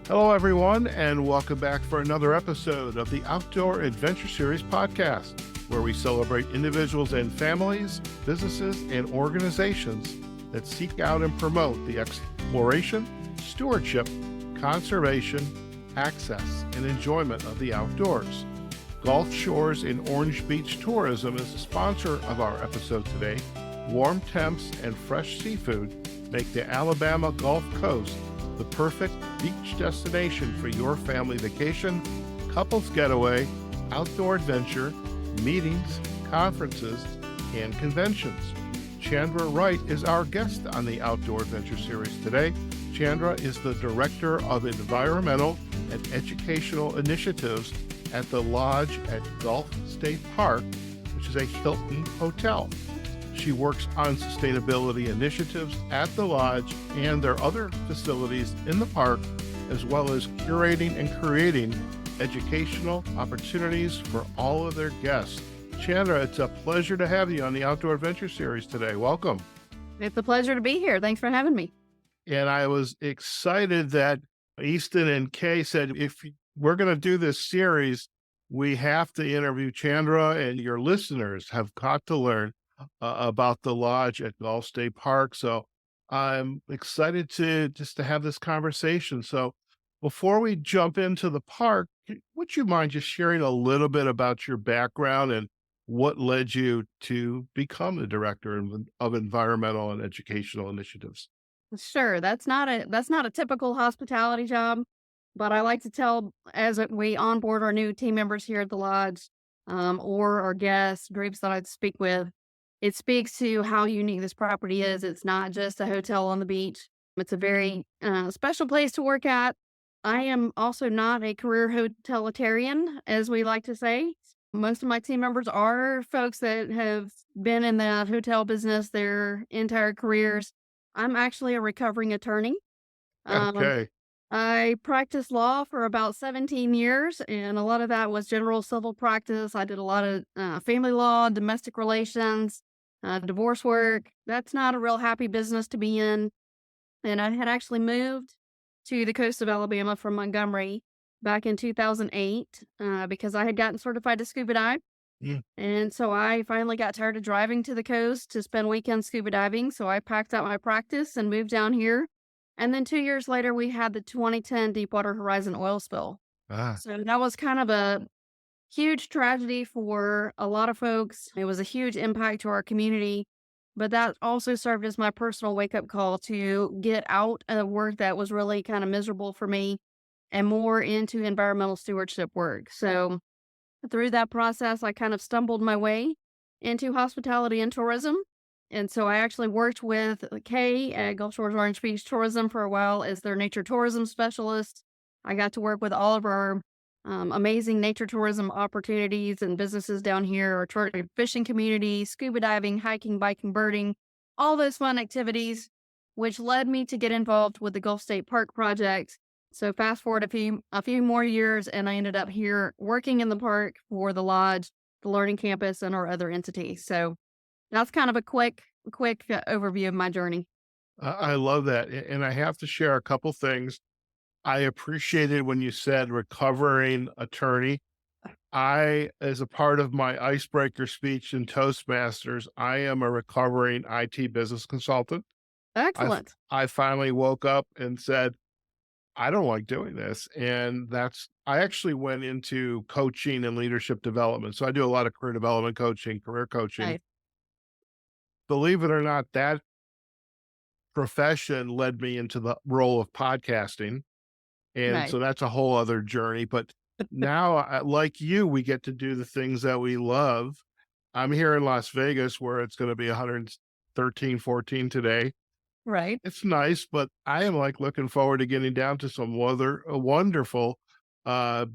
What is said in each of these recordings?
Hello, everyone, and welcome back for another episode of the Outdoor Adventure Series podcast, where we celebrate individuals and families, businesses, and organizations that seek out and promote the exploration, stewardship, conservation, access, and enjoyment of the outdoors. Gulf Shores in Orange Beach Tourism is the sponsor of our episode today. Warm temps and fresh seafood make the Alabama Gulf Coast the perfect beach destination for your family vacation, couples getaway, outdoor adventure, meetings, conferences, and conventions. Chandra Wright is our guest on the Outdoor Adventure Series today. Chandra is the Director of Environmental and Educational Initiatives at the Lodge at Gulf State Park, which is a Hilton Hotel. She works on sustainability initiatives at the Lodge and their other facilities in the park, as well as curating and creating educational opportunities for all of their guests. Chandra, it's a pleasure to have you on the Outdoor Adventure Series today. Welcome. It's a pleasure to be here. Thanks for having me. And I was excited that Easton and Kay said, if we're going to do this series, we have to interview Chandra, and your listeners have got to learn about the Lodge at Gulf State Park. So I'm excited to have this conversation. So before we jump into the park, would you mind just sharing a little bit about your background and what led you to become the Director of Environmental and Educational Initiatives? Sure, that's not a typical hospitality job, but I like to tell as we onboard our new team members here at the Lodge, or our guests, groups that I speak with, it speaks to how unique this property is. It's not just a hotel on the beach. It's a very special place to work at. I am also not a career hotelitarian, as we like to say. Most of my team members are folks that have been in the hotel business their entire careers. I'm actually a recovering attorney. Um, Okay. I practiced law for about 17 years, and a lot of that was general civil practice. I did a lot of family law, domestic relations, divorce work. That's not a real happy business to be in. And I had actually moved to the coast of Alabama from Montgomery back in 2008 because I had gotten certified to scuba dive. Mm. And so I finally got tired of driving to the coast to spend weekends scuba diving. So I packed up my practice and moved down here. And then 2 years later, we had the 2010 Deepwater Horizon oil spill. Ah, So that was kind of a huge tragedy for a lot of folks. It was a huge impact to our community, but that also served as my personal wake up call to get out of work that was really kind of miserable for me and more into environmental stewardship work. So through that process, I kind of stumbled my way into hospitality and tourism. And so I actually worked with Kay at Gulf Shores Orange Beach Tourism for a while as their nature tourism specialist. I got to work with all of our amazing nature tourism opportunities and businesses down here, our fishing community, scuba diving, hiking, biking, birding, all those fun activities, which led me to get involved with the Gulf State Park project. So fast forward a few more years, and I ended up here working in the park for the Lodge, the Learning Campus, and our other entities. So that's kind of a quick overview of my journey. I love that. And I have to share a couple things. I appreciated when you said recovering attorney. As a part of my icebreaker speech in Toastmasters, I am a recovering IT business consultant. Excellent. I finally woke up and said, I don't like doing this. And I actually went into coaching and leadership development. So I do a lot of career development coaching, career coaching. Nice. Believe it or not, that profession led me into the role of podcasting. And Nice. so that's a whole other journey. But now, like you, we get to do the things that we love. I'm here in Las Vegas where it's going to be 113, 14 today. Right. It's nice, but I am like looking forward to getting down to some wonderful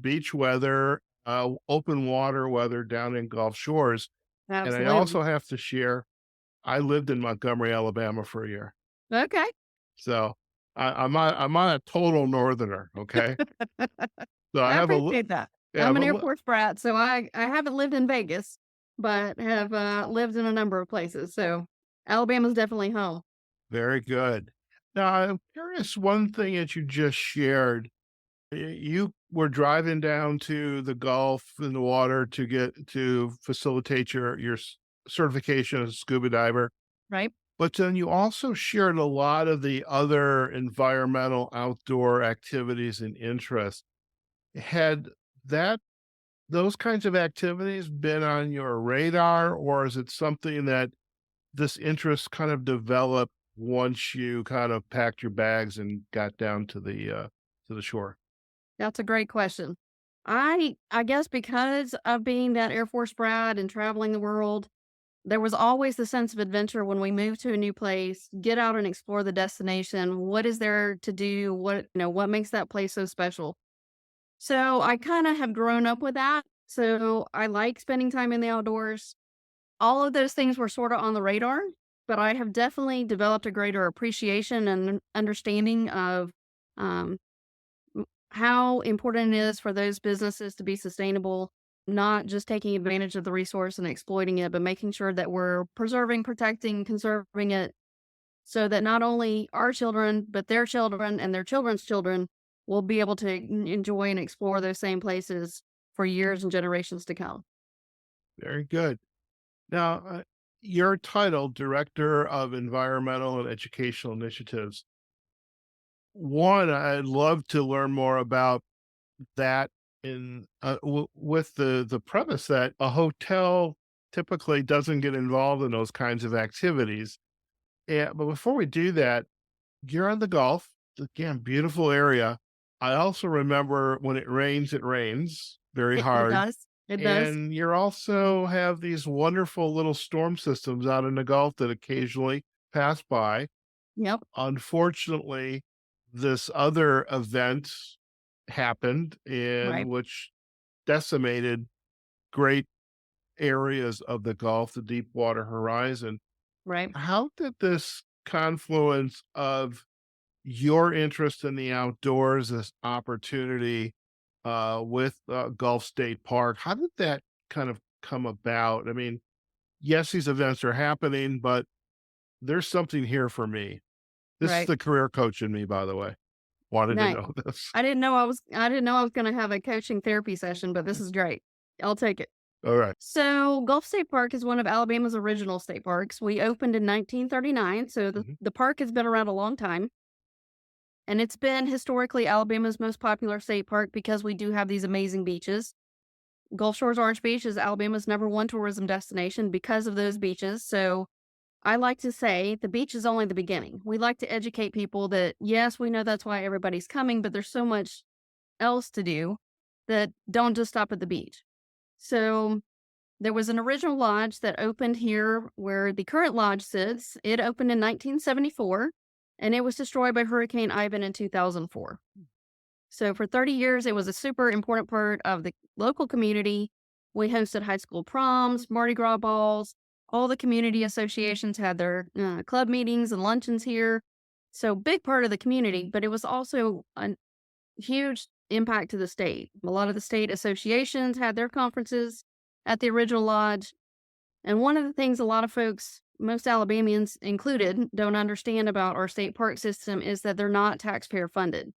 beach weather, open water weather down in Gulf Shores. And I Absolutely. also have to share, I lived in Montgomery, Alabama for a year. Okay. So I'm on a total northerner. Okay. So I I have appreciate that. yeah, I'm an but airport brat, so I haven't lived in Vegas, but have lived in a number of places. So Alabama's definitely home. very good. Now I'm curious, one thing that you just shared You were driving down to the Gulf in the water to get to facilitate your certification as a scuba diver, right? but then you also shared a lot of the other environmental outdoor activities and interests. Had that those kinds of activities been on your radar, or is it something that this interest kind of developed once you kind of packed your bags and got down to the shore? That's a great question. I guess because of being that Air Force brat and traveling the world, there was always the sense of adventure when we move to a new place, get out and explore the destination. What is there to do? What makes that place so special? So I kind of have grown up with that. So I like spending time in the outdoors. All of those things were sort of on the radar, but I have definitely developed a greater appreciation and understanding of um, how important it is for those businesses to be sustainable, not just taking advantage of the resource and exploiting it, but making sure that we're preserving, protecting, conserving it so that not only our children, but their children and their children's children will be able to enjoy and explore those same places for years and generations to come. Very good. Now, your title, Director of Environmental and Educational Initiatives. One, I'd love to learn more about that in with the premise that a hotel typically doesn't get involved in those kinds of activities. Yeah, but before we do that, you're on the Gulf, again, beautiful area. I also remember when it rains very It hard. does. It does. And you're also have these wonderful little storm systems out in the Gulf that occasionally pass by. Yep. Unfortunately, this other event happened in Right. which decimated great areas of the Gulf, the Deepwater Horizon. Right. How did this confluence of your interest in the outdoors, this opportunity with Gulf State Park, how did that kind of come about? I mean, yes, these events are happening, but there's something here for me. This is Right. the career coach in me, by the way. Wanted to Nice. know this. I didn't know I was gonna have a coaching therapy session, but this is great. I'll take it. All right. So, Gulf State Park is one of Alabama's original state parks. We opened in 1939, so the, Mhm. the park has been around a long time. And it's been historically Alabama's most popular state park because we do have these amazing beaches. Gulf Shores Orange Beach is Alabama's number one tourism destination because of those beaches. So, I like to say the beach is only the beginning. We like to educate people that, yes, we know that's why everybody's coming, but there's so much else to do that don't just stop at the beach. So, there was an original lodge that opened here where the current lodge sits. It opened in 1974 and it was destroyed by Hurricane Ivan in 2004. So for 30 years, it was a super important part of the local community. We hosted high school proms, Mardi Gras balls. All the community associations had their club meetings and luncheons here. So big part of the community, but it was also a huge impact to the state. A lot of the state associations had their conferences at the original lodge. And one of the things a lot of folks, most Alabamians included, don't understand about our state park system is that they're not taxpayer funded.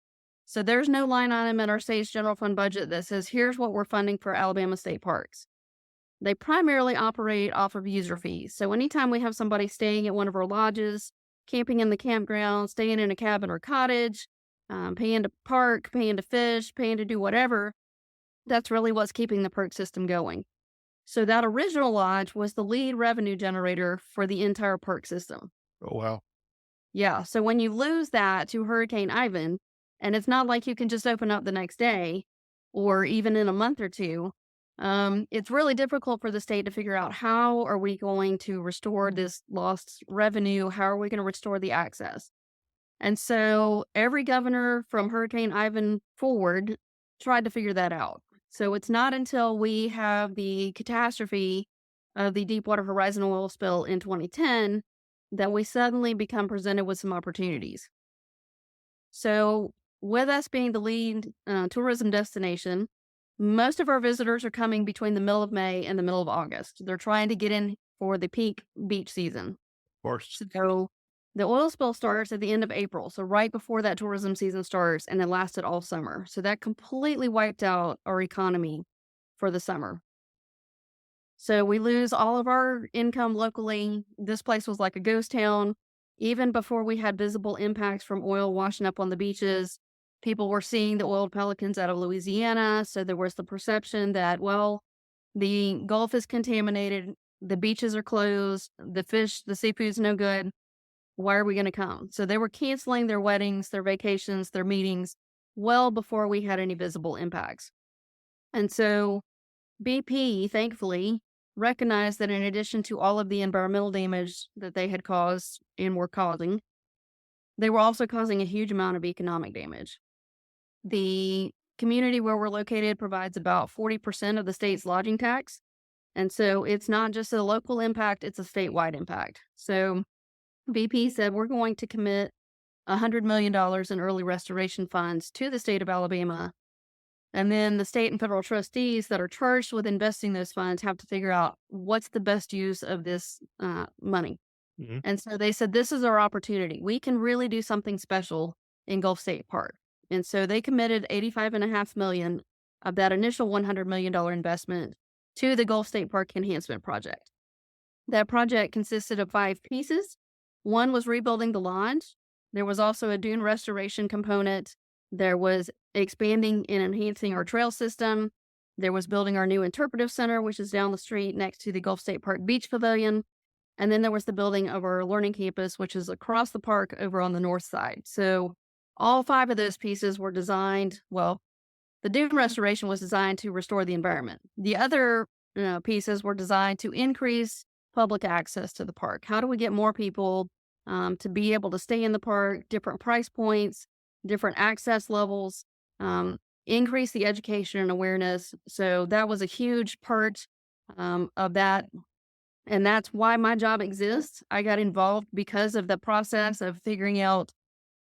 So there's no line item in our state's general fund budget that says, here's what we're funding for Alabama state parks. They primarily operate off of user fees. So anytime we have somebody staying at one of our lodges, camping in the campground, staying in a cabin or cottage, paying to park, paying to fish, paying to do whatever, that's really what's keeping the park system going. So that original lodge was the lead revenue generator for the entire park system. Oh, wow. Yeah. So when you lose that to Hurricane Ivan, and it's not like you can just open up the next day or even in a month or two, it's really difficult for the state to figure out how are we going to restore this lost revenue? How are we going to restore the access? And so every governor from Hurricane Ivan forward tried to figure that out. So it's not until we have the catastrophe of the Deepwater Horizon oil spill in 2010 that we suddenly become presented with some opportunities. So, with us being the lead tourism destination, most of our visitors are coming between the middle of May and the middle of August. They're trying to get in for the peak beach season. Of course. So, The oil spill starts at the end of April, so right before that tourism season starts, and it lasted all summer. So that completely wiped out our economy for the summer. So we lose all of our income locally. This place was like a ghost town. Even before we had visible impacts from oil washing up on the beaches, people were seeing the oiled pelicans out of Louisiana. So there was the perception that, well, the Gulf is contaminated, the beaches are closed, the fish, the seafood's no good. Why are we going to come? So they were canceling their weddings, their vacations, their meetings well before we had any visible impacts. And so BP, thankfully, recognized that in addition to all of the environmental damage that they had caused and were causing, they were also causing a huge amount of economic damage. The community where we're located provides about 40% of the state's lodging tax. And so it's not just a local impact, it's a statewide impact. So BP said we're going to commit $100 million in early restoration funds to the state of Alabama. And then the state and federal trustees that are charged with investing those funds have to figure out what's the best use of this money. Hmm. And so they said, this is our opportunity. We can really do something special in Gulf State Park. And so they committed $85.5 million of that initial $100 million investment to the Gulf State Park Enhancement Project. That project consisted of 5 pieces. One was rebuilding the lodge. There was also a dune restoration component. There was expanding and enhancing our trail system. There was building our new interpretive center, which is down the street next to the Gulf State Park Beach Pavilion. And then there was the building of our learning campus, which is across the park over on the north side. So all 5 of those pieces were designed, well, the dune restoration was designed to restore the environment. The other pieces were designed to increase public access to the park. How do we get more people to be able to stay in the park, different price points, different access levels, increase the education and awareness. So that was a huge part of that. And that's why my job exists. I got involved because of the process of figuring out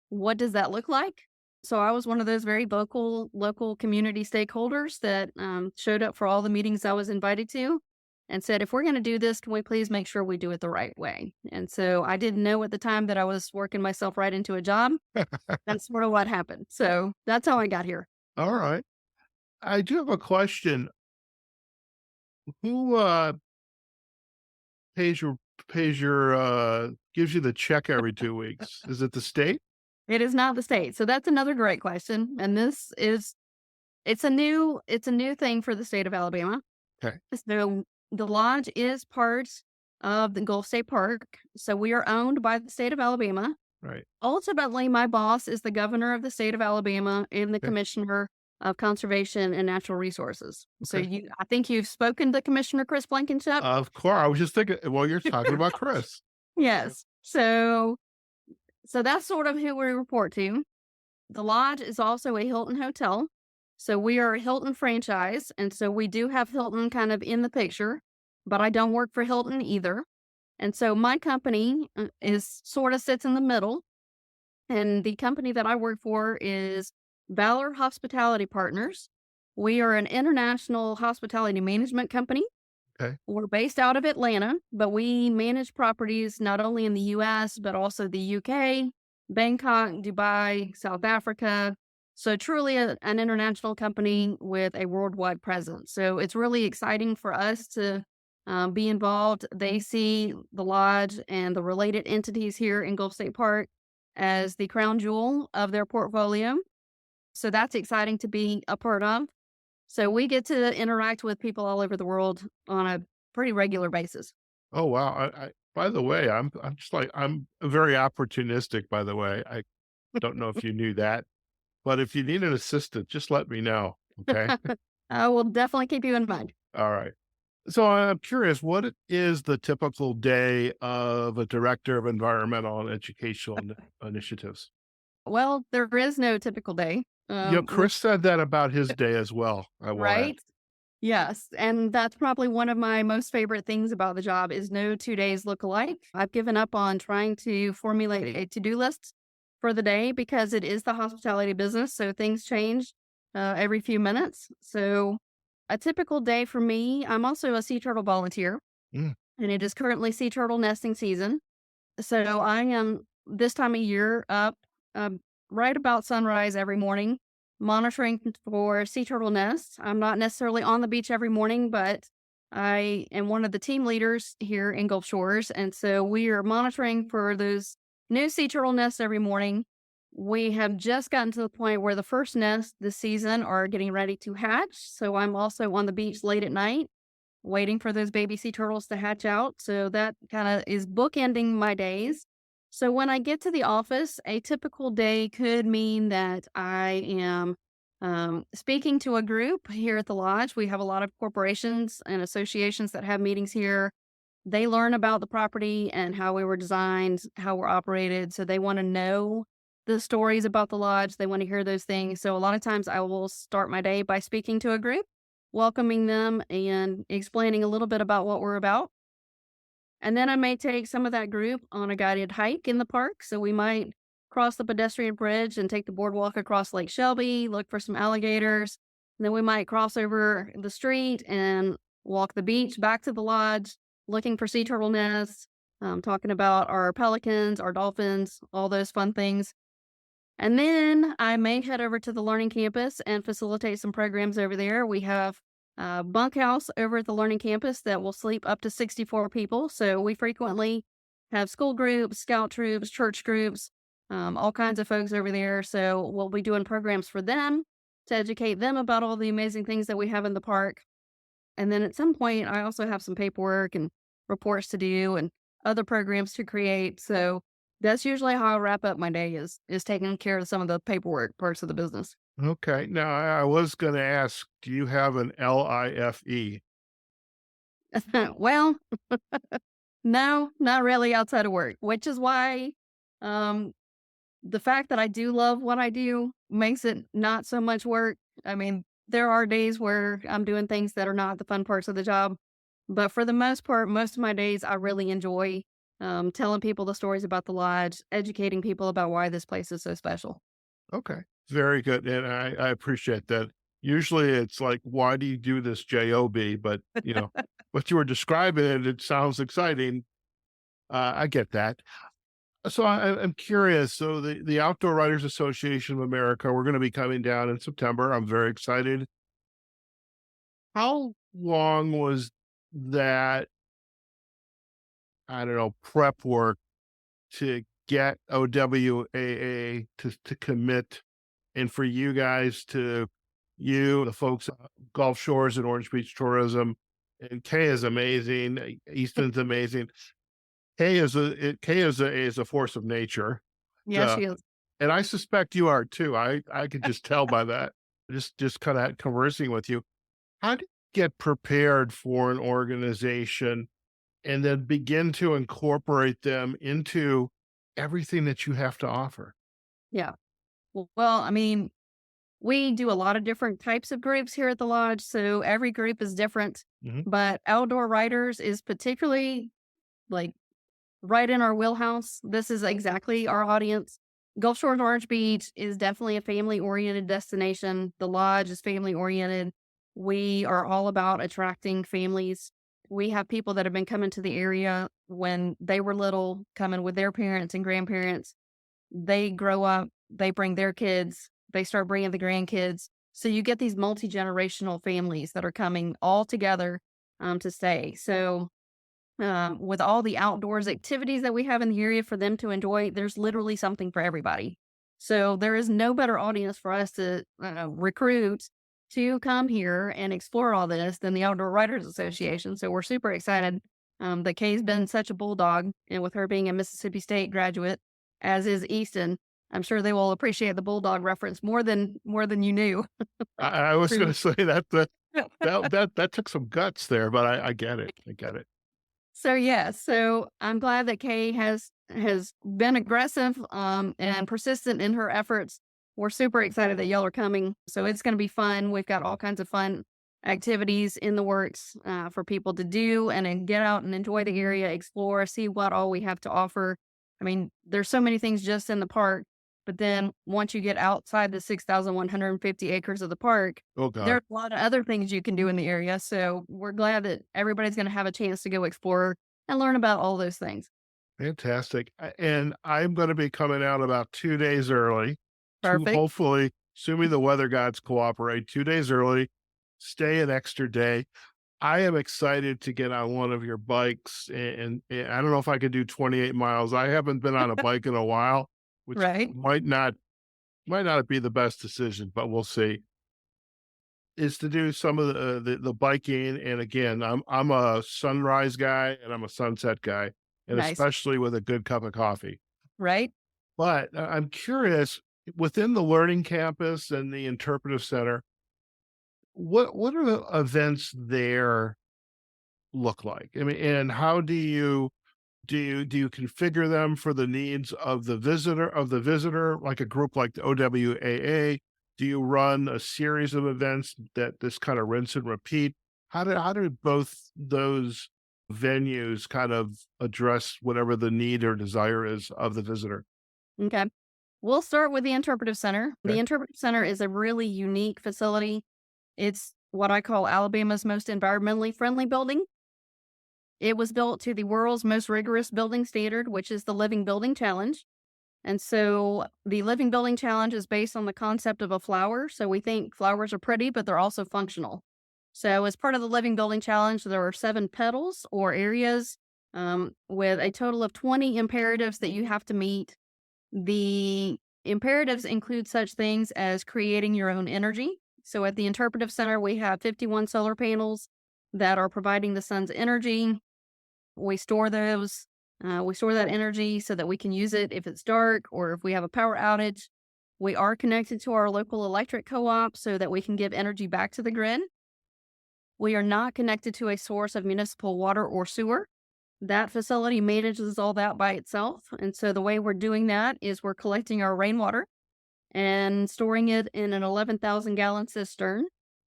what does that look like. So I was one of those very vocal local community stakeholders that showed up for all the meetings I was invited to and said, if we're going to do this, can we please make sure we do it the right way? And so I didn't know at the time that I was working myself right into a job. That's sort of what happened. So that's how I got here. All right. I do have a question. Who pays your gives you the check every 2 weeks? Is it the state? It is not the state. So that's another great question. And this is it's a new thing for the state of Alabama. Okay. So the lodge is part of the Gulf State Park. So we are owned by the state of Alabama. Right. Ultimately, my boss is the governor of the state of Alabama and the Okay. commissioner of conservation and natural resources. So Okay. I think you've spoken to Commissioner Chris Blankenship. Of course. I was just thinking, well, you're talking about Chris. Yes. So that's sort of who we report to. The lodge is also a Hilton Hotel. So we are a Hilton franchise. And so we do have Hilton kind of in the picture, but I don't work for Hilton either. And so my company is sort of sits in the middle. And the company that I work for is Valor Hospitality Partners. We are an international hospitality management company. Okay. We're based out of Atlanta, but we manage properties not only in the US, but also the UK, Bangkok, Dubai, South Africa. So truly an international company with a worldwide presence. So it's really exciting for us to be involved. They see the lodge and the related entities here in Gulf State Park as the crown jewel of their portfolio. So that's exciting to be a part of. So we get to interact with people all over the world on a pretty regular basis. Oh wow. I by the way, I'm just like I'm very opportunistic, by the way. I don't know if you knew that, but if you need an assistant, just let me know. Okay. I will definitely keep you in mind. All right. So I'm curious, what is the typical day of a director of environmental and educational initiatives? Well, there is no typical day. Chris said that about his day as well. I will add. Right? Yes. And that's probably one of my most favorite things about the job is no 2 days look alike. I've given up on trying to formulate a to-do list for the day because it is the hospitality business. So things change every few minutes. So a typical day for me, I'm also a sea turtle volunteer Mm. and it is currently sea turtle nesting season. So I am this time of year up um, right about sunrise every morning, monitoring for sea turtle nests. I'm not necessarily on the beach every morning, but I am one of the team leaders here in Gulf Shores. And so we are monitoring for those new sea turtle nests every morning. We have just gotten to the point where the first nests this season are getting ready to hatch. So I'm also on the beach late at night waiting for those baby sea turtles to hatch out. So that kind of is bookending my days. So when I get to the office, a typical day could mean that I am speaking to a group here at the lodge. We have a lot of corporations and associations that have meetings here. They learn about the property and how we were designed, how we're operated. So they want to know the stories about the lodge. They want to hear those things. So a lot of times I will start my day by speaking to a group, welcoming them and explaining a little bit about what we're about. And then I may take some of that group on a guided hike in the park. So we might cross the pedestrian bridge and take the boardwalk across Lake Shelby, look for some alligators. And then we might cross over the street and walk the beach back to the lodge, looking for sea turtle nests, talking about our pelicans, our dolphins, all those fun things. And then I may head over to the learning campus and facilitate some programs over there. We have a bunkhouse over at the learning campus that will sleep up to 64 people. So we frequently have school groups, scout troops, church groups, all kinds of folks over there. So we'll be doing programs for them to educate them about all the amazing things that we have in the park. And then at some point, I also have some paperwork and reports to do and other programs to create. So that's usually how I wrap up my day is taking care of some of the paperwork parts of the business. Okay. Now, I was going to ask, do you have an LIFE? Well, no, not really outside of work, which is why um, the fact that I do love what I do makes it not so much work. I mean, there are days where I'm doing things that are not the fun parts of the job, but for the most part, most of my days I really enjoy telling people the stories about the lodge, educating people about why this place is so special. Okay. Very good. And I appreciate that. Usually it's like, why do you do this job? But, what you were describing, it sounds exciting. I get that. So I'm curious. So the Outdoor Writers Association of America, we're going to be coming down in September. I'm very excited. How long was that, I don't know, prep work to get OWAA to commit and for you guys the folks, Gulf Shores and Orange Beach Tourism, and Kay is amazing. Easton's amazing. Kay is a force of nature. Yeah, Uh, she is. and I suspect you are too. I could just tell by that. Just kind of conversing with you. How do you get prepared for an organization and then begin to incorporate them into everything that you have to offer? Yeah. Well, I mean, we do a lot of different types of groups here at the lodge, so every group is different. Mhm. But outdoor writers is particularly like right in our wheelhouse. This is exactly our audience. Gulf Shores Orange Beach is definitely a family oriented destination. The lodge is family oriented. We are all about attracting families. We have people that have been coming to the area when they were little, coming with their parents and grandparents. They grow up, they bring their kids, they start bringing the grandkids. So you get these multi-generational families that are coming all together to stay. So with all the outdoors activities that we have in the area for them to enjoy, there's literally something for everybody. So there is no better audience for us to recruit to come here and explore all this than the Outdoor Writers Association. So we're super excited that Kay's been such a bulldog, and with her being a Mississippi State graduate, as is Easton, I'm sure they will appreciate the bulldog reference more than you knew. I was going True. to say that took some guts there, but I get it. I get it. So yeah, so I'm glad that Kay has been aggressive and persistent in her efforts. We're super excited that y'all are coming. So it's going to be fun. We've got all kinds of fun activities in the works for people to do and then get out and enjoy the area, explore, see what all we have to offer. I mean, there's so many things just in the park, but then once you get outside the 6,150 acres of the park, Oh God. there's a lot of other things you can do in the area. So we're glad that everybody's going to have a chance to go explore and learn about all those things. Fantastic. And I'm going to be coming out about 2 days early to Perfect. hopefully, assuming the weather gods cooperate, 2 days early, stay an extra day. I am excited to get on one of your bikes, and I don't know if I could do 28 miles. I haven't been on a bike in a while, which Right. might not be the best decision, but we'll see. Is to do some of the biking, and again, I'm a sunrise guy and I'm a sunset guy, and Nice. especially with a good cup of coffee. Right. But I'm curious, within the learning campus and the interpretive center, what are the events there look like? I mean, and how do you configure them for the needs of the visitor, like a group like the OWAA? Do you run a series of events that this kind of rinse and repeat? How do both those venues kind of address whatever the need or desire is of the visitor? Okay. We'll start with the Interpretive Center. The Okay. Interpretive Center is a really unique facility. It's what I call Alabama's most environmentally friendly building. It was built to the world's most rigorous building standard, which is the Living Building Challenge. And so the Living Building Challenge is based on the concept of a flower. So we think flowers are pretty, but they're also functional. So as part of the Living Building Challenge, there are 7 petals or areas with a total of 20 imperatives that you have to meet. The imperatives include such things as creating your own energy. So at the Interpretive Center, we have 51 solar panels that are providing the sun's energy. We store those. We store that energy so that we can use it if it's dark or if we have a power outage. We are connected to our local electric co-op so that we can give energy back to the grid. We are not connected to a source of municipal water or sewer. That facility manages all that by itself. And so the way we're doing that is we're collecting our rainwater and storing it in an 11,000 gallon cistern.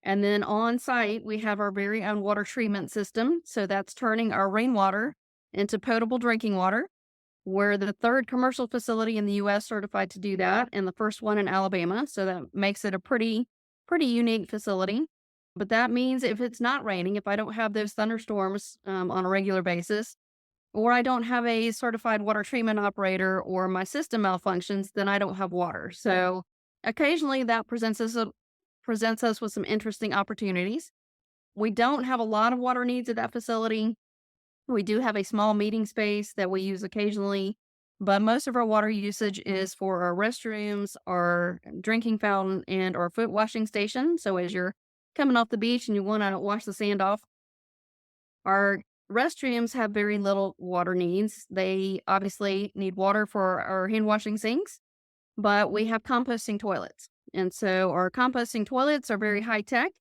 And then on site, we have our very own water treatment system. So that's turning our rainwater into potable drinking water. We're the 3rd commercial facility in the US certified to do that, and the first one in Alabama. So that makes it a pretty unique facility. But that means if it's not raining, if I don't have those thunderstorms on a regular basis, or I don't have a certified water treatment operator or my system malfunctions, then I don't have water. So occasionally that presents us with some interesting opportunities. We don't have a lot of water needs at that facility. We do have a small meeting space that we use occasionally, but most of our water usage is for our restrooms, our drinking fountain, and our foot washing station. So as you're coming off the beach and you want to wash the sand off, our restrooms have very little water needs. They obviously need water for our hand washing sinks, but we have composting toilets. And so our composting toilets are very high tech.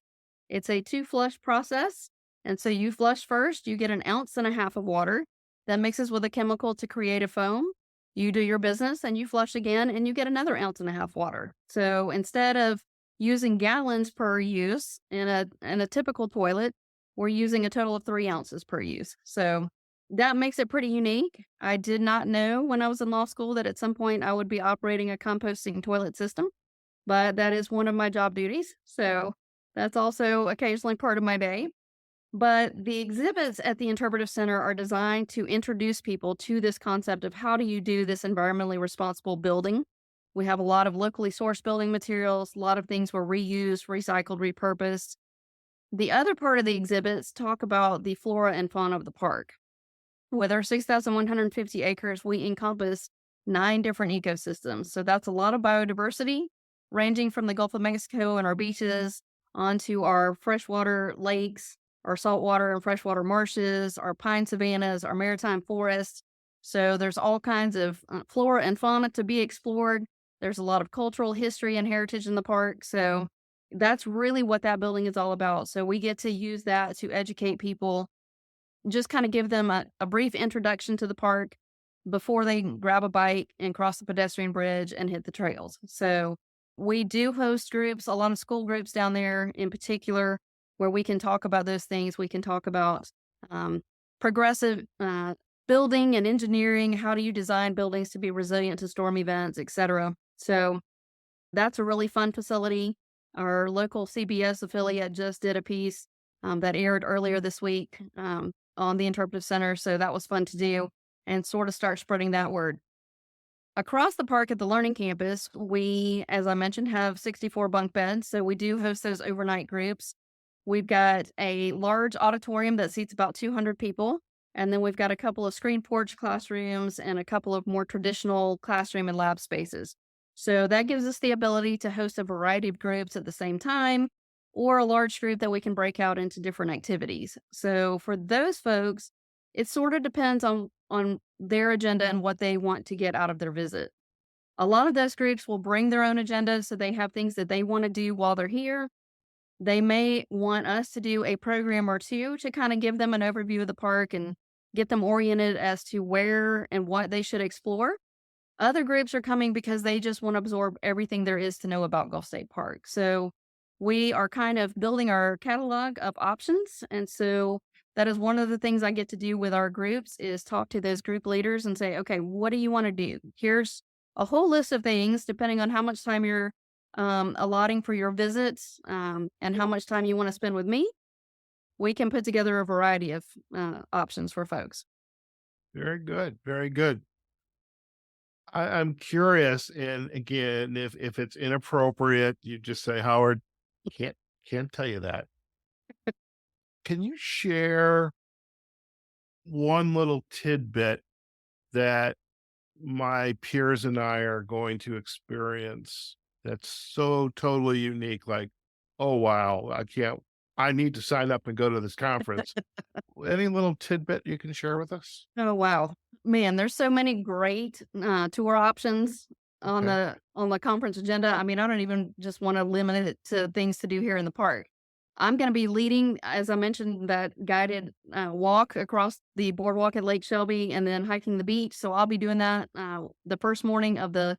It's a 2 flush process. And so you flush first, you get 1.5 ounces of water that mixes with a chemical to create a foam. You do your business and you flush again and you get another 1.5 ounces water. So instead of using gallons per use in a typical toilet, we're using a total of 3 ounces per use. So that makes it pretty unique. I did not know when I was in law school that at some point I would be operating a composting toilet system, but that is one of my job duties. So that's also occasionally part of my day. But the exhibits at the Interpretive Center are designed to introduce people to this concept of how do you do this environmentally responsible building. We have a lot of locally sourced building materials, a lot of things were reused, recycled, repurposed. The other part of the exhibits talk about the flora and fauna of the park. With our 6,150 acres, we encompass 9 different ecosystems. So that's a lot of biodiversity, ranging from the Gulf of Mexico and our beaches onto our freshwater lakes, our saltwater and freshwater marshes, our pine savannas, our maritime forests. So there's all kinds of flora and fauna to be explored. There's a lot of cultural history and heritage in the park. So that's really what that building is all about. So we get to use that to educate people, just kind of give them a brief introduction to the park before they grab a bike and cross the pedestrian bridge and hit the trails. So we do host groups, a lot of school groups down there in particular, where we can talk about those things. We can talk about progressive building and engineering. How do you design buildings to be resilient to storm events, et cetera? So that's a really fun facility. Our local CBS affiliate just did a piece that aired earlier this week on the Interpretive Center. So that was fun to do. and sort of start spreading that word. Across the park at the Learning Campus, we, as I mentioned, have 64 bunk beds. So we do host those overnight groups. We've got a large auditorium that seats about 200 people. And then we've got a couple of screen porch classrooms and a couple of more traditional classroom and lab spaces. So that gives us the ability to host a variety of groups at the same time, or a large group that we can break out into different activities. So for those folks, it sort of depends on their agenda and what they want to get out of their visit. A lot of those groups will bring their own agenda, so they have things that they want to do while they're here. They may want us to do a program or two to kind of give them an overview of the park and get them oriented as to where and what they should explore. Other groups are coming because they just want to absorb everything there is to know about Gulf State Park. So we are kind of building our catalog of options. And so that is one of the things I get to do with our groups is talk to those group leaders and say, okay, what do you want to do? Here's a whole list of things depending on how much time you're allotting for your visits, and how much time you want to spend with me. We can put together a variety of options for folks. Very good. Very good. I'm curious, and again, if it's inappropriate, you just say, Howard, can't can't tell you that. Can you share one little tidbit that my peers and I are going to experience that's so totally unique? Like, oh wow, I need to sign up and go to this conference. Any little tidbit you can share with us? Oh, wow. Man, there's so many great, tour options Okay. on the conference agenda. I mean, I don't even just wanna limit it to things to do here in the park. I'm gonna be leading, as I mentioned, that guided, walk across the boardwalk at Lake Shelby and then hiking the beach, so I'll be doing that, the first morning of the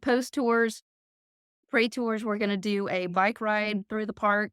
post tours. Pre-tours, we're gonna do a bike ride through the park,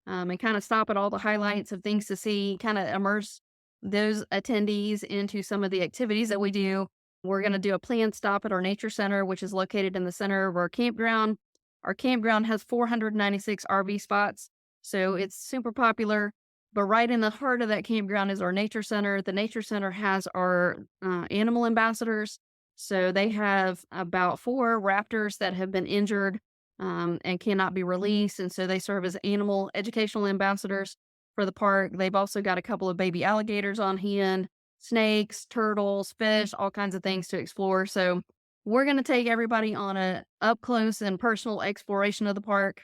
and kind of stop at all the highlights of things to see, kind of immerse those attendees into some of the activities that we do. We're going to do a planned stop at our nature center, which is located in the center of our campground. Our campground has 496 RV spots, so it's super popular. But right in the heart of that campground is our nature center. The nature center has our animal ambassadors. So they have about 4 raptors that have been injured, and cannot be released. And so they serve as animal educational ambassadors for the park. They've also got a couple of baby alligators on hand, snakes, turtles, fish, all kinds of things to explore. So we're going to take everybody on a up close and personal exploration of the park,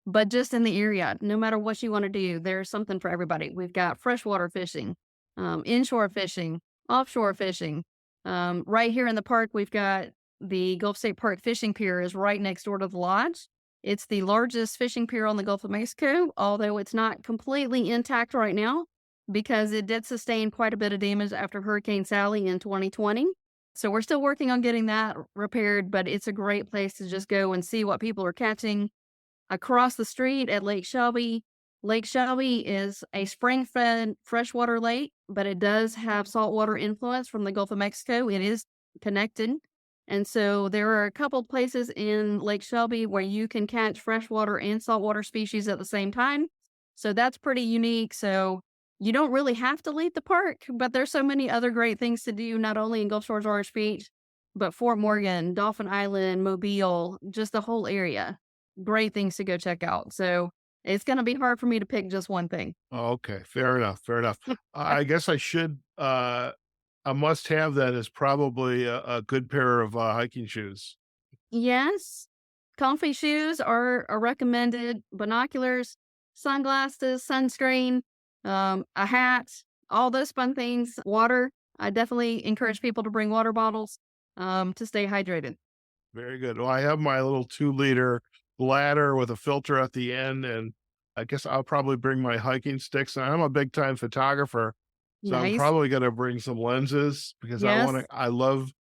but just in the area. No matter what you want to do, there's something for everybody. We've got freshwater fishing, inshore fishing, offshore fishing. Right here in the park, we've got the Gulf State Park fishing pier is right next door to the lodge. It's the largest fishing pier on the Gulf of Mexico, although it's not completely intact right now because it did sustain quite a bit of damage after Hurricane Sally in 2020. So we're still working on getting that repaired, but it's a great place to just go and see what people are catching. Across the street at Lake Shelby, Lake Shelby is a spring-fed freshwater lake, but it does have saltwater influence from the Gulf of Mexico. It is connected. And so there are a couple places in Lake Shelby where you can catch freshwater and saltwater species at the same time. So that's pretty unique. So you don't really have to leave the park, but there's so many other great things to do, not only in Gulf Shores Orange Beach, but Fort Morgan, Dolphin Island, Mobile, just the whole area. Great things to go check out. So it's going to be hard for me to pick just one thing. Okay, fair enough, fair enough. I guess I should, a must-have then is probably a good pair of, hiking shoes. Yes, comfy shoes are recommended. Binoculars, sunglasses, sunscreen, a hat, all those fun things. Water. I definitely encourage people to bring water bottles, to stay hydrated. Very good. Well, I have my little 2-liter bladder with a filter at the end, and I guess I'll probably bring my hiking sticks, and I'm a big time photographer, so I'm Nice. probably gonna bring some lenses because Yes. I love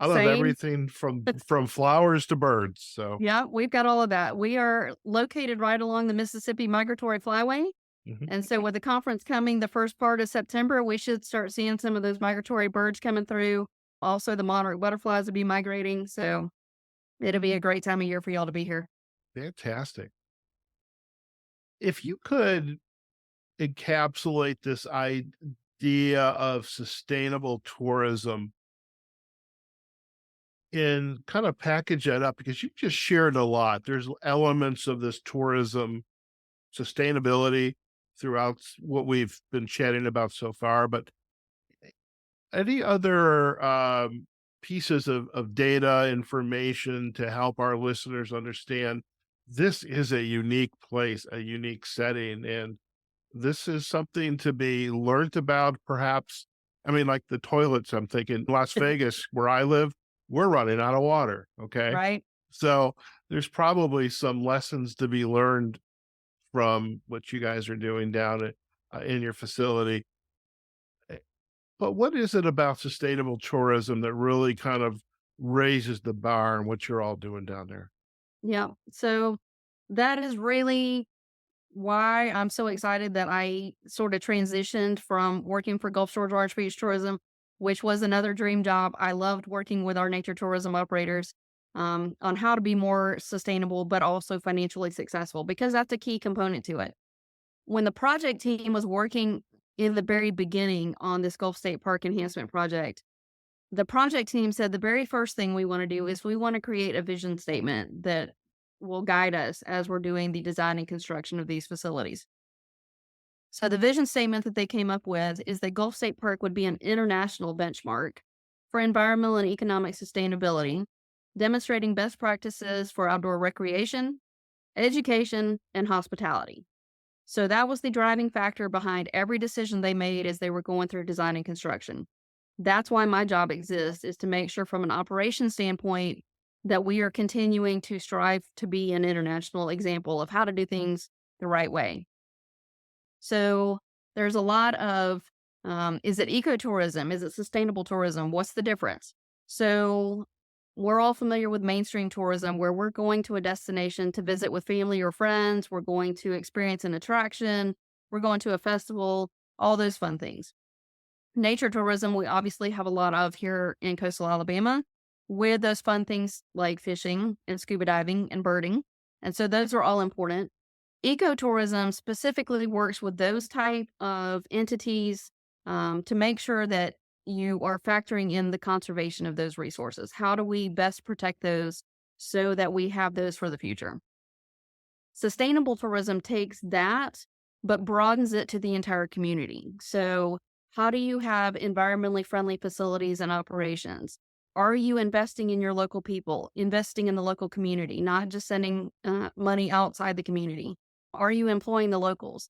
Same. everything from flowers to birds, so Yeah, we've got all of that. We are located right along the Mississippi Migratory Flyway. mhm. And so with the conference coming the first part of September, we should start seeing some of those migratory birds coming through. Also, the monarch butterflies will be migrating. So it'll be a great time of year for y'all to be here. Fantastic. If you could encapsulate this idea of sustainable tourism and kind of package that up because you just shared a lot. There's elements of this tourism sustainability throughout what we've been chatting about so far, but any other pieces of data information to help our listeners understand this is a unique place, a unique setting, and this is something to be learned about, perhaps. I mean, like the toilets, I'm thinking Las Vegas, where I live, we're running out of water. Okay. Right? So there's probably some lessons to be learned from what you guys are doing down in your facility. Eh, But what is it about sustainable tourism that really kind of raises the bar and what you're all doing down there? Yeah. So that is really why I'm so excited that I sort of transitioned from working for Gulf Shores Orange Beach Tourism, which was another dream job. I loved working with our nature tourism operators on how to be more sustainable, but also financially successful, because that's a key component to it. When the project team was working in the very beginning on this Gulf State Park enhancement project, the project team said the very first thing we want to do is we want to create a vision statement that will guide us as we're doing the design and construction of these facilities. So the vision statement that they came up with is that Gulf State Park would be an international benchmark for environmental and economic sustainability, demonstrating best practices for outdoor recreation, education, and hospitality. So that was the driving factor behind every decision they made as they were going through design and construction. That's why my job exists, is to make sure from an operations standpoint that we are continuing to strive to be an international example of how to do things the right way. So there's a lot of, is it ecotourism? Is it sustainable tourism? What's the difference? So we're all familiar with mainstream tourism, where we're going to a destination to visit with family or friends. We're going to experience an attraction. We're going to a festival, all those fun things. Nature tourism, we obviously have a lot of here in coastal Alabama, with those fun things like fishing and scuba diving and birding. And so those are all important. Ecotourism specifically works with those type of entities to make sure that you are factoring in the conservation of those resources. How do we best protect those so that we have those for the future? Sustainable tourism takes that, but broadens it to the entire community. So, how do you have environmentally friendly facilities and operations? Are you investing in your local people, investing in the local community, not just sending money outside the community? Are you employing the locals?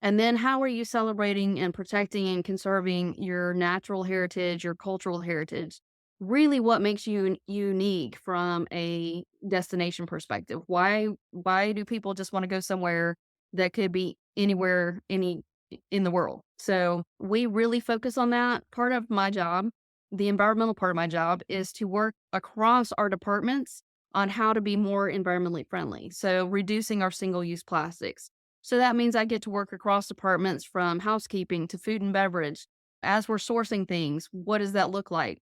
And then how are you celebrating and protecting and conserving your natural heritage, your cultural heritage? Really what makes you unique from a destination perspective? Why do people just want to go somewhere that could be anywhere in the world? So, we really focus on that. Part of my job, the environmental part of my job, is to work across our departments on how to be more environmentally friendly. So, reducing our single-use plastics. So that means I get to work across departments, from housekeeping to food and beverage. As we're sourcing things, what does that look like?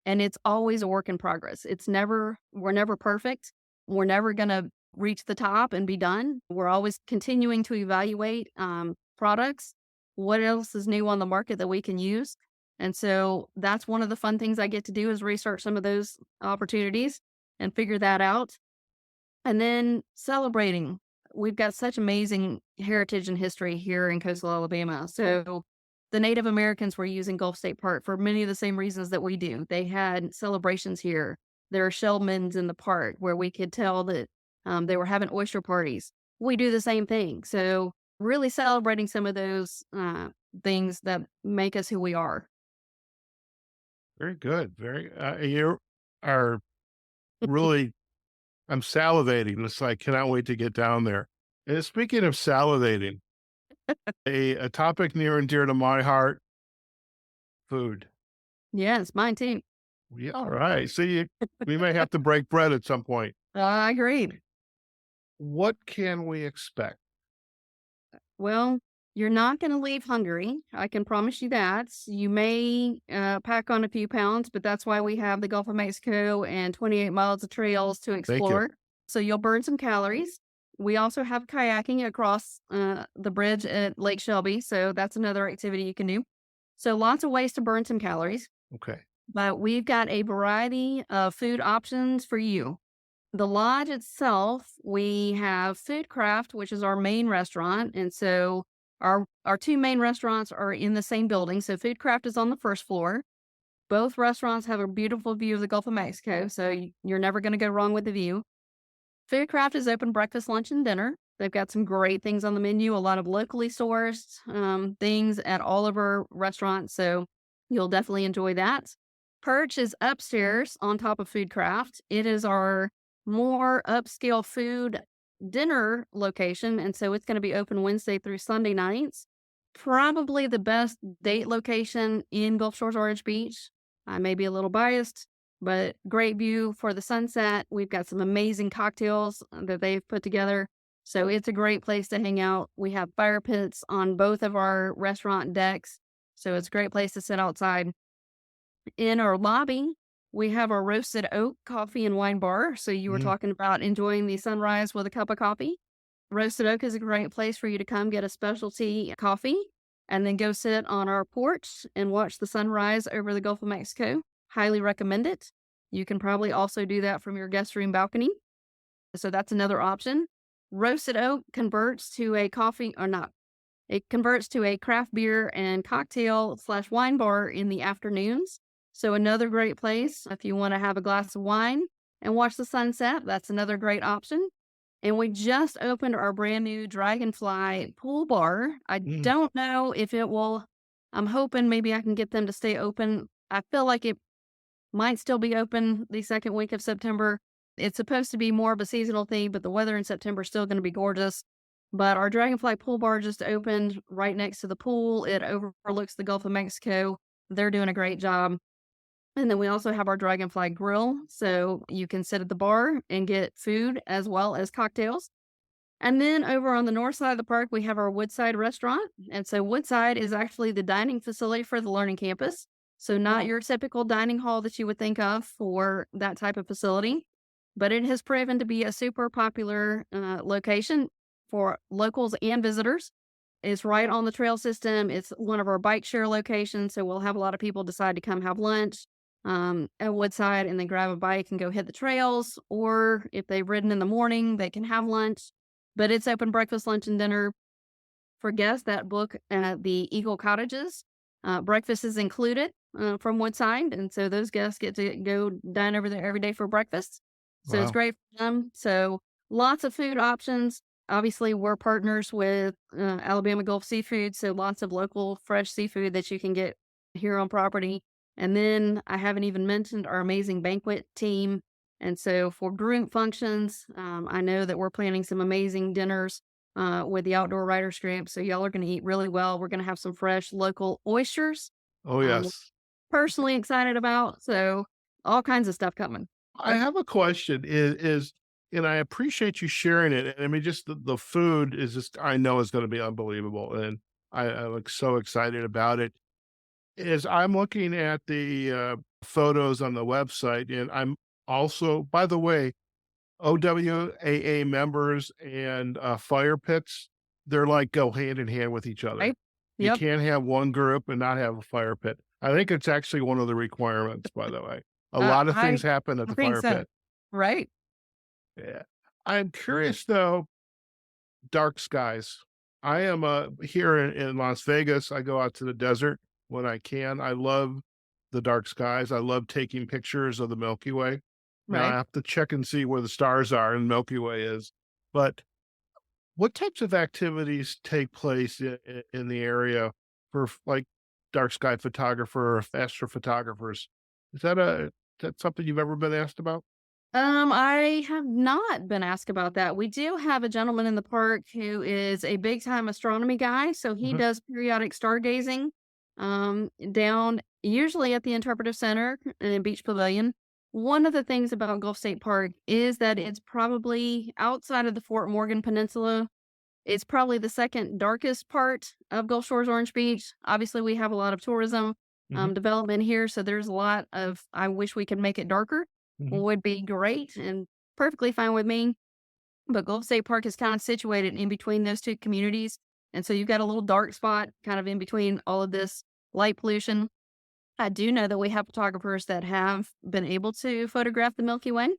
And it's always a work in progress. We're never perfect. We're never going to reach the top and be done. We're always continuing to evaluate products. What else is new on the market that we can use? And so that's one of the fun things I get to do, is research some of those opportunities and figure that out. And then celebrating. We've got such amazing heritage and history here in coastal Alabama. So the Native Americans were using Gulf State Park for many of the same reasons that we do. They had celebrations here. There are shellmans in the park where we could tell that they were having oyster parties. We do the same thing. So really celebrating some of those things that make us who we are. Very good. Very, you are really, I'm salivating. It's like, cannot wait to get down there. And speaking of salivating, a topic near and dear to my heart, food. Yes, mine too. Yeah, all right. See, we may have to break bread at some point. I agreed. What can we expect? Well, you're not going to leave hungry. I can promise you that. You may pack on a few pounds, but that's why we have the Gulf of Mexico and 28 miles of trails to Thank you. explore. So you'll burn some calories. We also have kayaking across the bridge at Lake Shelby. So that's another activity you can do. So lots of ways to burn some calories, Okay. but we've got a variety of food options for you. The lodge itself, we have Food Craft, which is our main restaurant. And so our two main restaurants are in the same building. So Food Craft is on the first floor. Both restaurants have a beautiful view of the Gulf of Mexico, so you're never going to go wrong with the view. Food Craft is open breakfast, lunch, and dinner. They've got some great things on the menu, a lot of locally sourced things at all of our restaurants, so you'll definitely enjoy that. Perch is upstairs on top of Food Craft. It is our more upscale food dinner location, and so it's going to be open Wednesday through Sunday nights. Probably the best date location in Gulf Shores Orange Beach. I may be a little biased, but great view for the sunset. We've got some amazing cocktails that they've put together. So it's a great place to hang out. We have fire pits on both of our restaurant decks. So it's a great place to sit outside. In our lobby, we have our Roasted Oak coffee and wine bar. So you were Mhm. talking about enjoying the sunrise with a cup of coffee. Roasted Oak is a great place for you to come get a specialty coffee and then go sit on our porch and watch the sunrise over the Gulf of Mexico. Highly recommend it. You can probably also do that from your guest room balcony. So that's another option. Roasted Oak converts to a coffee or not. It converts to a craft beer and cocktail slash wine bar in the afternoons. So another great place if you want to have a glass of wine and watch the sunset. That's another great option. And we just opened our brand new Dragonfly pool bar. I Mm. don't know if it will. I'm hoping maybe I can get them to stay open. I feel like it might still be open the second week of September. It's supposed to be more of a seasonal thing, but the weather in September is still going to be gorgeous. But our Dragonfly pool bar just opened right next to the pool. It overlooks the Gulf of Mexico. They're doing a great job. And then we also have our Dragonfly grill. So you can sit at the bar and get food as well as cocktails. And then over on the north side of the park, we have our Woodside restaurant. And so Woodside is actually the dining facility for the Learning Campus. So not your typical dining hall that you would think of for that type of facility, but it has proven to be a super popular location for locals and visitors. It's right on the trail system. It's one of our bike share locations. So we'll have a lot of people decide to come have lunch at Woodside and then grab a bike and go hit the trails. Or if they've ridden in the morning, they can have lunch. But it's open breakfast, lunch, and dinner for guests that book at the Eagle Cottages. Breakfast is included from Woodside. And so those guests get to go dine over there every day for breakfast. So it's Wow. great for them. So lots of food options. Obviously, we're partners with Alabama Gulf Seafood. So lots of local fresh seafood that you can get here on property. And then I haven't even mentioned our amazing banquet team. And so for group functions, I know that we're planning some amazing dinners with the Outdoor Writers Group. So y'all are going to eat really well. We're going to have some fresh local oysters. Oh, Um, yes. personally excited about. So all kinds of stuff coming. I have a question and I appreciate you sharing it. I mean, just the food is just, I know is going to be unbelievable. And I'm like so excited about it. As I'm looking at the photos on the website, and I'm also, by the way, OWAA members and fire pits, they're like go hand in hand with each other. Right? You Yep. can't have one group and not have a fire pit. I think it's actually one of the requirements, by the way. A lot of I things happen at I the think fire so. pit. Right. Yeah. I'm curious though, dark skies. I am here in Las Vegas. I go out to the desert when I can. I love the dark skies. I love taking pictures of the Milky Way. Now I Right. have to check and see where the stars are and Milky Way is. But what types of activities take place in the area for like dark sky photographer or astrophotographers? Is that something you've ever been asked about? I have not been asked about that. We do have a gentleman in the park who is a big time astronomy guy. So he Mhm. does periodic stargazing down usually at the Interpretive Center in Beach Pavilion. One of the things about Gulf State Park is that it's probably outside of the Fort Morgan Peninsula. It's probably the second darkest part of Gulf Shores Orange Beach. Obviously, we have a lot of tourism Mhm. development here, so there's a lot of I wish we could make it darker. Mhm. Would be great and perfectly fine with me. But Gulf State Park is kind of situated in between those two communities, and so you've got a little dark spot kind of in between all of this light pollution. I do know that we have photographers that have been able to photograph the Milky Way.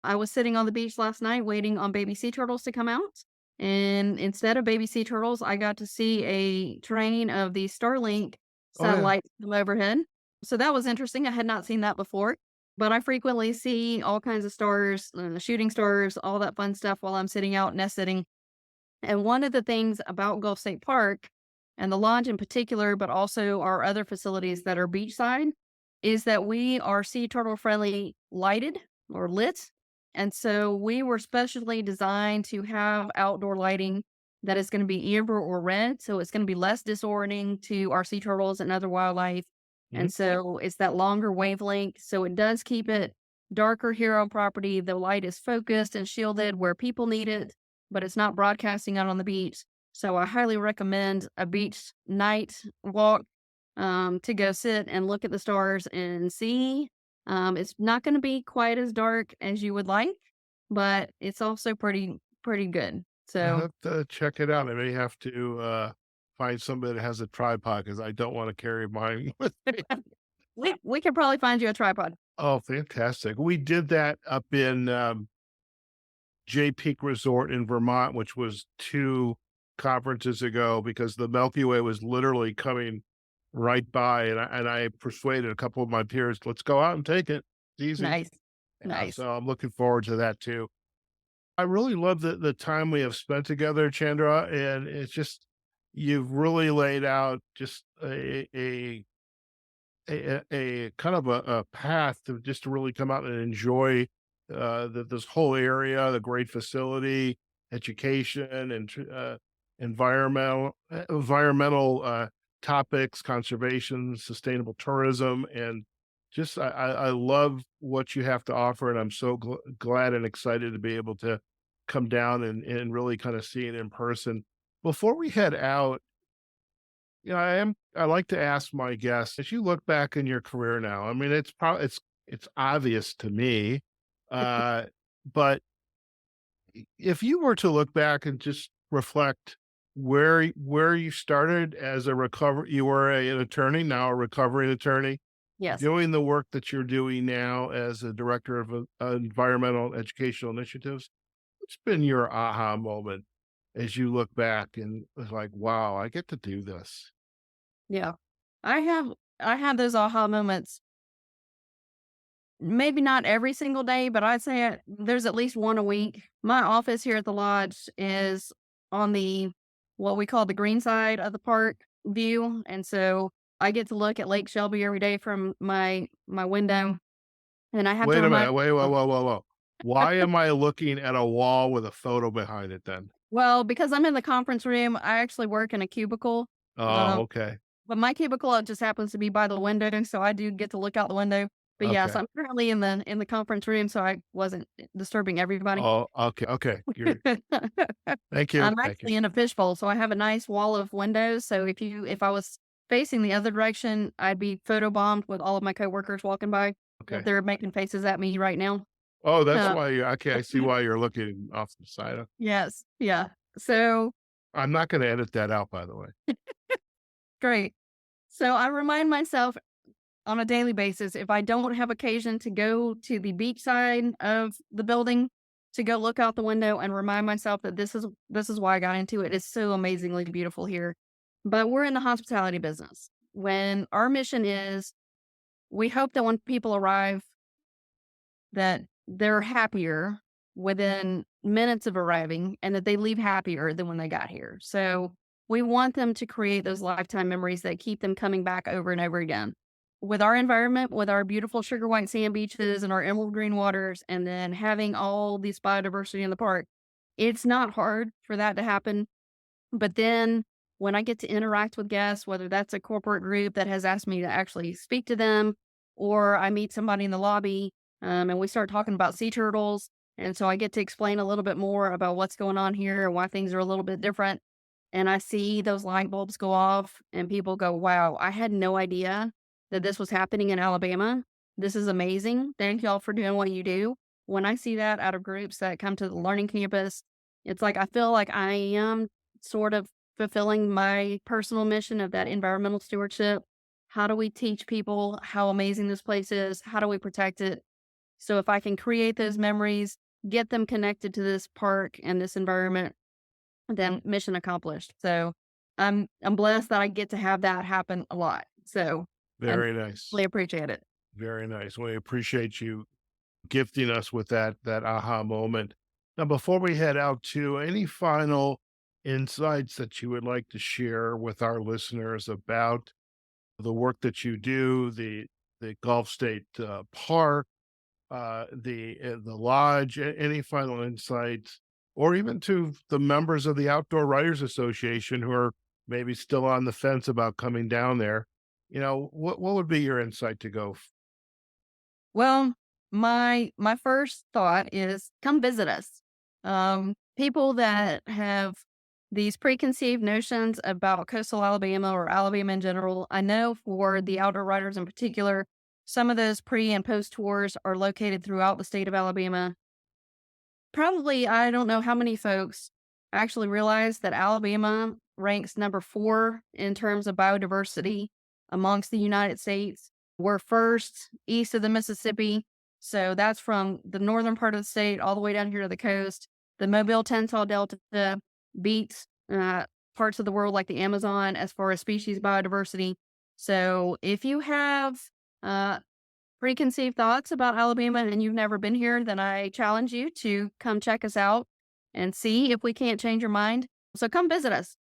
I was sitting on the beach last night waiting on baby sea turtles to come out. And instead of baby sea turtles, I got to see a train of the Starlink Oh yeah. satellites come overhead. So that was interesting. I had not seen that before, but I frequently see all kinds of stars, shooting stars, all that fun stuff while I'm sitting out nest sitting. And one of the things about Gulf State Park and the lodge in particular, but also our other facilities that are beachside, is that we are sea turtle friendly lighted or lit. And so we were specially designed to have outdoor lighting that is going to be amber or red. So it's going to be less disorienting to our sea turtles and other wildlife. Mhm. And so it's that longer wavelength. So it does keep it darker here on property. The light is focused and shielded where people need it, but it's not broadcasting out on the beach. So I highly recommend a beach night walk to go sit and look at the stars and see. It's not going to be quite as dark as you would like, but it's also pretty good. I'll So have to check it out. I may have to find somebody that has a tripod because I don't want to carry mine with me. we could probably find you a tripod. Oh, fantastic. We did that up in Jay Peak Resort in Vermont, which was 2 conferences ago because the Milky Way was literally coming right by, and I persuaded a couple of my peers, "Let's go out and take it. It's easy." Nice, Yeah, nice. so I'm looking forward to that too. I really love the time we have spent together, Chandra, and it's just you've really laid out just a kind of a path to just to really come out and enjoy this whole area, the great facility, education, and environmental topics, conservation, sustainable tourism, and just I love what you have to offer, and I'm so glad and excited to be able to come down and really kind of see it in person. Before we head out, I like to ask my guests, as you look back in your career now, I mean, it's obvious to me, uh, but if you were to look back and just reflect where you started as you were an attorney, now a recovering attorney, Yes. doing the work that you're doing now as a director of environmental educational initiatives, what's been your aha moment as you look back and was like, wow, I get to do this? Yeah. I have I have those aha moments. Maybe not every single day, but I'd say there's at least one a week. My office here at the lodge is on the what we call the green side of the park view, and so I get to look at Lake Shelby every day from my window, and I have to Wait a remind minute. Wait, whoa, myself. whoa, whoa, whoa. Why am I looking at a wall with a photo behind it then? Well, because I'm in the conference room, I actually work in a cubicle. Oh, Um, okay. But my cubicle, just happens to be by the window, so I do get to look out the window. But yes, Okay. I'm currently in the conference room, so I wasn't disturbing everybody. Oh, okay. Okay. Thank you. I'm Thank you. actually in a fishbowl, so I have a nice wall of windows. So if I was facing the other direction, I'd be photobombed with all of my coworkers walking by. If Okay. they're making faces at me right now. Oh, that's Uh, why okay. I see why you're looking off the side. yes, yeah. So I'm not going to edit that out, by the way. great. So I remind myself on a daily basis, if I don't have occasion to go to the beach side of the building to go look out the window and remind myself that this is why I got into it. It's so amazingly beautiful here. But we're in the hospitality business. When our mission is, we hope that when people arrive, that they're happier within minutes of arriving and that they leave happier than when they got here. So we want them to create those lifetime memories that keep them coming back over and over again. With our environment, with our beautiful sugar white sand beaches and our emerald green waters, and then having all this biodiversity in the park, it's not hard for that to happen. But then when I get to interact with guests, whether that's a corporate group that has asked me to actually speak to them, or I meet somebody in the lobby and we start talking about sea turtles. And so I get to explain a little bit more about what's going on here and why things are a little bit different. And I see those light bulbs go off, and people go, wow, I had no idea that this was happening in Alabama. This is amazing. Thank y'all for doing what you do. When I see that out of groups that come to the learning campus, it's like I feel like I am sort of fulfilling my personal mission of that environmental stewardship. How do we teach people how amazing this place is? How do we protect it? So if I can create those memories, get them connected to this park and this environment, then mission accomplished. So I'm blessed that I get to have that happen a lot. So I Very nice. really appreciate it. Very nice. We appreciate you gifting us with that aha moment. Now, before we head out to any final insights that you would like to share with our listeners about the work that you do, the Gulf State Park, the lodge, any final insights, or even to the members of the Outdoor Writers Association who are maybe still on the fence about coming down there, what would be your insight to go? Well, my first thought is come visit us. People that have these preconceived notions about coastal Alabama or Alabama in general, I know for the outdoor writers in particular, some of those pre and post tours are located throughout the state of Alabama. Probably, I don't know how many folks actually realize that Alabama ranks number 4 in terms of biodiversity amongst the United States. We're first east of the Mississippi. So that's from the northern part of the state all the way down here to the coast. The Mobile Tensas Delta beats parts of the world like the Amazon as far as species biodiversity. So if you have uh, preconceived thoughts about Alabama and you've never been here, then I challenge you to come check us out and see if we can't change your mind. So come visit us.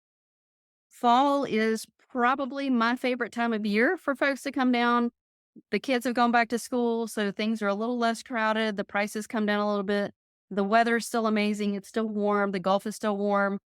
Fall is probably my favorite time of year for folks to come down. The kids have gone back to school, so things are a little less crowded. The prices come down a little bit. The weather's still amazing. It's still warm. The Gulf is still warm.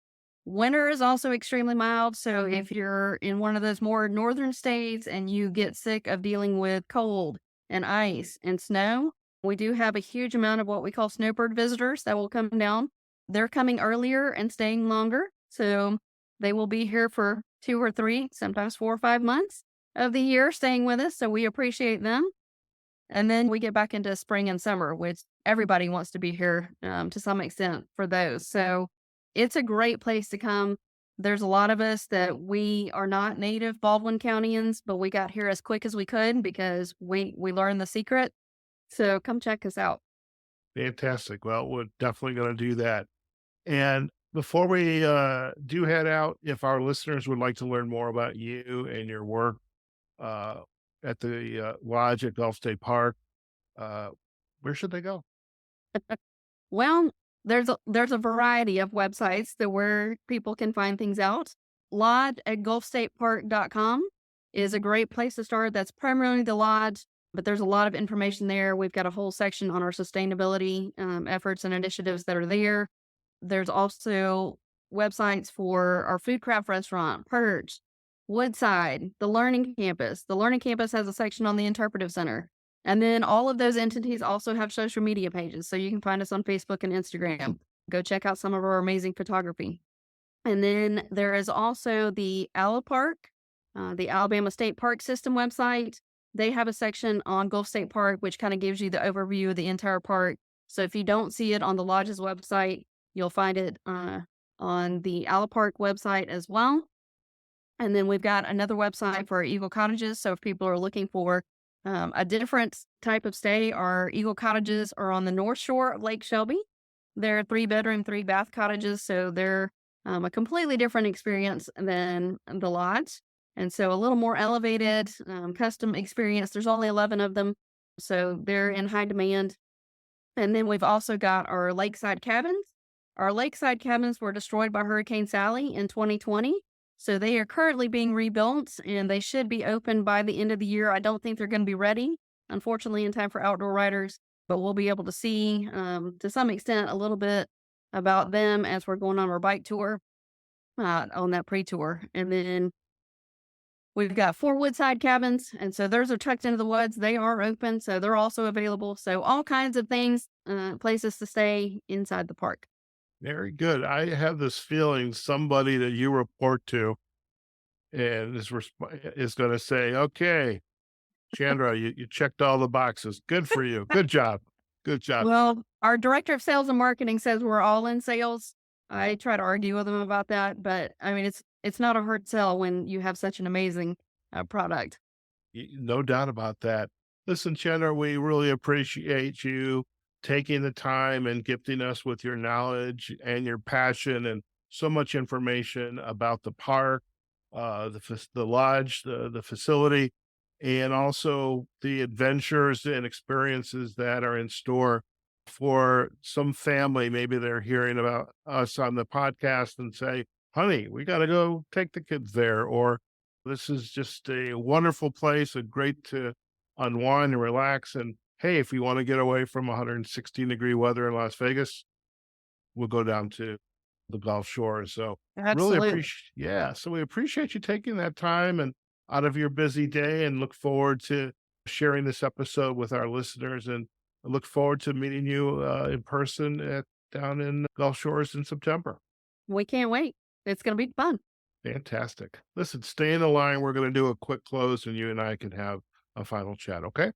Winter is also extremely mild. So if you're in one of those more northern states and you get sick of dealing with cold and ice and snow, we do have a huge amount of what we call snowbird visitors that will come down. They're coming earlier and staying longer. So they will be here for 2 or 3, sometimes 4 or 5 months of the year staying with us. So we appreciate them. And then we get back into spring and summer, which everybody wants to be here to some extent for those. So it's a great place to come. There's a lot of us that we are not native Baldwin Countyans, but we got here as quick as we could because we learned the secret. So come check us out. Fantastic. Well, we're definitely going to do that. And before we do head out, if our listeners would like to learn more about you and your work uh, at the lodge at Gulf State Park, uh, where should they go? Well, there's a variety of websites that where people can find things out. Lodge at gulfstatepark.com is a great place to start. That's primarily the lodge, but there's a lot of information there. We've got a whole section on our sustainability efforts and initiatives that are there. There's also websites for our food craft restaurant, Perch, Woodside, the Learning Campus. The Learning Campus has a section on the Interpretive Center. And then all of those entities also have social media pages. So you can find us on Facebook and Instagram. Go check out some of our amazing photography. And then there is also the Park, the Alabama State Park System website. They have a section on Gulf State Park, which kind of gives you the overview of the entire park. So if you don't see it on the lodge's website, you'll find it on the Park website as well. And then we've got another website for our Eagle Cottages. So if people are looking for a different type of stay, our Eagle Cottages are on the north shore of Lake Shelby. They're 3-bedroom, 3-bath cottages. So they're a completely different experience than the lodge. And so a little more elevated, custom experience. There's only 11 of them. So they're in high demand. And then we've also got our lakeside cabins. Our lakeside cabins were destroyed by Hurricane Sally in 2020. So they are currently being rebuilt and they should be open by the end of the year. I don't think they're going to be ready, unfortunately, in time for outdoor riders, but we'll be able to see to some extent a little bit about them as we're going on our bike tour on that pre-tour. And then we've got 4 woodside cabins. And so those are tucked into the woods. They are open. So they're also available. So all kinds of things, places to stay inside the park. Very good. I have this feeling somebody that you report to and is going to say, okay, Chandra, you checked all the boxes. Good for you. Good job. Good job. Well, our director of sales and marketing says we're all in sales. I try to argue with him about that, but I mean, it's not a hard sell when you have such an amazing product. No doubt about that. Listen, Chandra, we really appreciate you taking the time and gifting us with your knowledge and your passion and so much information about the park, the lodge, the facility, and also the adventures and experiences that are in store for some family. Maybe they're hearing about us on the podcast and say, honey, we got to go take the kids there, or this is just a wonderful place, a great to unwind and relax. And hey, if you want to get away from 116-degree weather in Las Vegas, we'll go down to the Gulf Shores. So really Absolutely. appreciate, yeah. So we appreciate you taking that time and out of your busy day, and look forward to sharing this episode with our listeners. And I look forward to meeting you in person down in Gulf Shores in September. We can't wait. It's going to be fun. Fantastic. Listen, stay in the line. We're going to do a quick close and you and I can have a final chat. Okay.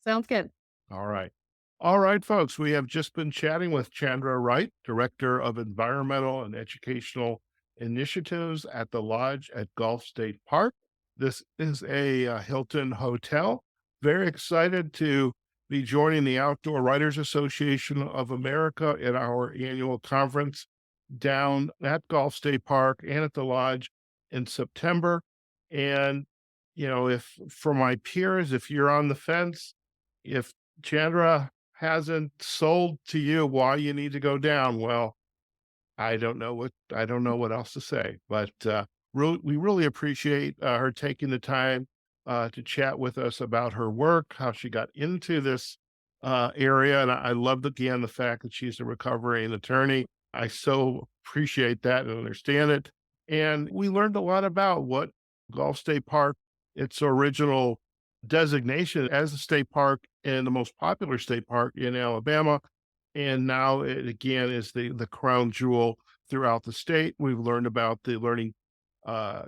Sounds good. All right. All right, folks. We have just been chatting with Chandra Wright, Director of Environmental and Educational Initiatives at the Lodge at Gulf State Park. This is a Hilton Hotel. Very excited to be joining the Outdoor Writers Association of America at our annual conference down at Gulf State Park and at the Lodge in September. And, if for my peers, if you're on the fence, if Chandra hasn't sold to you why you need to go down, well, I don't know what else to say, but we really appreciate her taking the time to chat with us about her work, how she got into this area, and I loved again the fact that she's a recovering attorney. I so appreciate that and understand it, and we learned a lot about what Gulf State Park, its original designation as a state park and the most popular state park in Alabama. And now it again is the crown jewel throughout the state. We've learned about the learning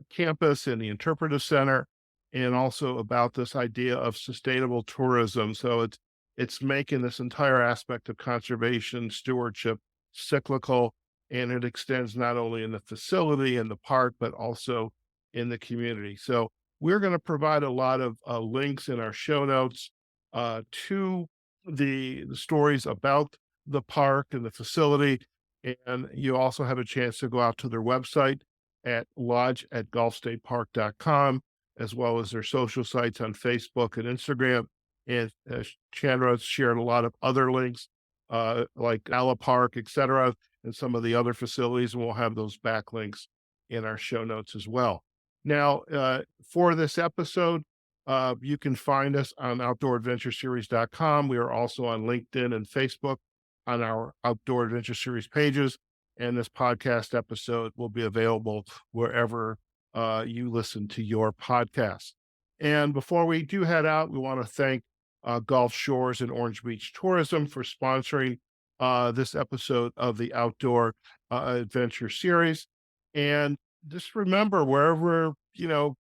campus and the interpretive center, and also about this idea of sustainable tourism. So it's making this entire aspect of conservation, stewardship, cyclical, and it extends not only in the facility and the park, but also in the community. So we're going to provide a lot of links in our show notes to the stories about the park and the facility. And you also have a chance to go out to their website at lodge@gulfstatepark.com, as well as their social sites on Facebook and Instagram. And Chandra has shared a lot of other links, like Ala Park, et cetera, and some of the other facilities. And we'll have those backlinks in our show notes as well. Now, for this episode, you can find us on outdooradventureseries.com. We are also on LinkedIn and Facebook on our Outdoor Adventure Series pages. And this podcast episode will be available wherever you listen to your podcast. And before we do head out, we want to thank Gulf Shores and Orange Beach Tourism for sponsoring this episode of the Outdoor Adventure Series. And just remember, wherever, you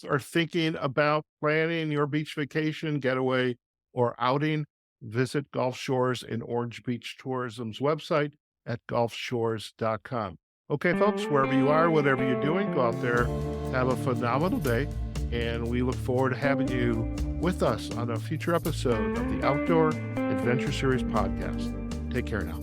are thinking about planning your beach vacation, getaway, or outing, visit Gulf Shores and Orange Beach Tourism's website at gulfshores.com. Okay, folks, wherever you are, whatever you're doing, go out there, have a phenomenal day, and we look forward to having you with us on a future episode of the Outdoor Adventure Series podcast. Take care now.